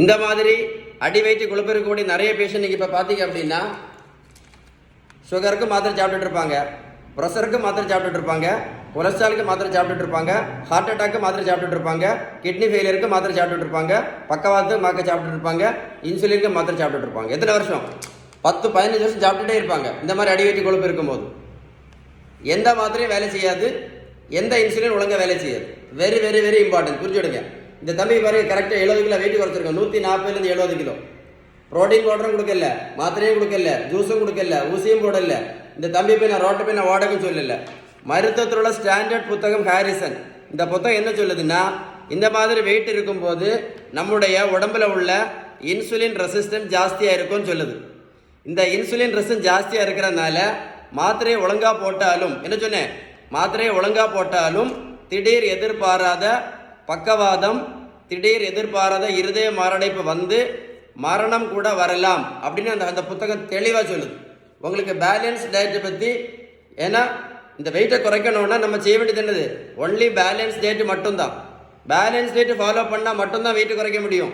இந்த மாதிரி அடி வயிற்று கொழுப்பு இருக்கக்கூடிய நிறைய பேஷண்ட் நீங்கள் இப்போ பார்த்தீங்க அப்படின்னா சுகருக்கு மாத்திரை சாப்பிட்டுட்டு இருப்பாங்க, ப்ரெஷருக்கு மாத்திரை சாப்பிட்டுட்டு இருப்பாங்க, கொலஸ்ட்ராலுக்கு மாத்திரை சாப்பிட்டுட்டு இருப்பாங்க, ஹார்ட் அட்டாக்கு மாத்திரை சாப்பிட்டுட்டு இருப்பாங்க, கிட்னி ஃபெயிலியருக்கு மாத்திரை சாப்பிட்டுட்டு இருப்பாங்க, பக்கவாதத்துக்கு மாத்திரை சாப்பிட்டுட்டு இருப்பாங்க, இன்சுலினுக்கு மாத்திரை சாப்பிட்டுட்டு இருப்பாங்க. எத்தனை வருஷம்? 10-15 வருஷம் சாப்பிட்டுட்டே இருப்பாங்க. இந்த மாதிரி அடி வயிற்று கொழுப்பு இருக்கும்போது எந்த மாத்திரையும் வேலை செய்யாது, எந்த இன்சுலின் ஒழுங்காக வேலை செய்யாது. வெரி வெரி வெரி இம்பார்ட்டன்ட், புரிஞ்சுடுங்க. இந்த தம்பி பாருங்க, கரெக்டாக 70 கிலோ வெயிட் குறைச்சிருக்கோம். 140 70 கிலோ. புரோட்டீன் பவுடரும் கொடுக்கல, மாத்திரையும் கொடுக்கல, ஜூஸும் கொடுக்கல, ஊசியும் போடல. இந்த தம்பி போய் நான் ரோட்டை போய் நான் ஓடக்கும் சொல்லல. மருத்துவத்தில் உள்ள ஸ்டாண்டர்ட் புத்தகம் ஹாரிசன். இந்த புத்தகம் என்ன சொல்லுதுன்னா, இந்த மாதிரி வெயிட் இருக்கும்போது நம்முடைய உடம்புல உள்ள இன்சுலின் ரெசிஸ்டன்ஸ் ஜாஸ்தியாக இருக்கும்னு சொல்லுது. இந்த இன்சுலின் ரெசிஸ்டன்ஸ் ஜாஸ்தியாக இருக்கிறதுனால மாத்திரையை ஒழுங்காக போட்டாலும், என்ன சொன்னேன், மாத்திரையை ஒழுங்காக போட்டாலும் திடீர் எதிர்பாராத பக்கவாதம், திடீர் எதிர்பாராத இருதய மாரடைப்பு வந்து மரணம் கூட வரலாம் அப்படின்னு அந்த புத்தகம் தெளிவாக சொல்லுது. உங்களுக்கு பேலன்ஸ் டயட்டை பற்றி, ஏன்னா இந்த வெயிட்டை குறைக்கணும்னா நம்ம செய்ய வேண்டியது என்னது, ஒன்லி பேலன்ஸ் டயட் மட்டும்தான். பேலன்ஸ் டயட் ஃபாலோ பண்ணால் மட்டும்தான் வெயிட்டு குறைக்க முடியும்.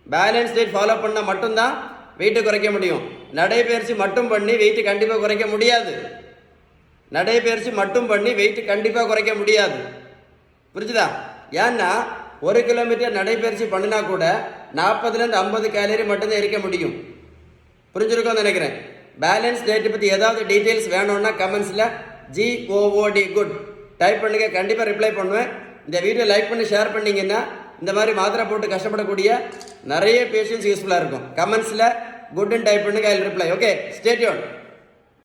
பேலன்ஸ் டயட் ஃபாலோ பண்ணால் மட்டும்தான் வெயிட்டு குறைக்க முடியும். நடைபயிற்சி மட்டும் பண்ணி வெயிட்டு கண்டிப்பாக குறைக்க முடியாது. நடைபயிற்சி மட்டும் பண்ணி வெயிட்டு கண்டிப்பாக குறைக்க முடியாது. புரிஞ்சுதா? ஏன்னா 1 கிலோமீட்டர் நடைபயிற்சி பண்ணினா கூட 40 50 கேலரி மட்டும்தான் எரிக்க முடியும். புரிஞ்சிருக்கோன்னு நினைக்கிறேன். பேலன்ஸ் டயட்டை பற்றி ஏதாவது டீட்டெயில்ஸ் வேணும்னா கமெண்ட்ஸில் GOOD குட் டைப் பண்ணுங்க, கண்டிப்பாக ரிப்ளை பண்ணுவேன். இந்த வீடியோ லைக் பண்ணி ஷேர் பண்ணிங்கன்னா இந்த மாதிரி மாத்திரை போட்டு கஷ்டப்படக்கூடிய நிறைய பேஷண்ட்ஸ் யூஸ்ஃபுல்லாக இருக்கும். கமெண்ட்ஸில் குட்னு டைப் பண்ணுங்க, I will reply. Okay, stay tuned.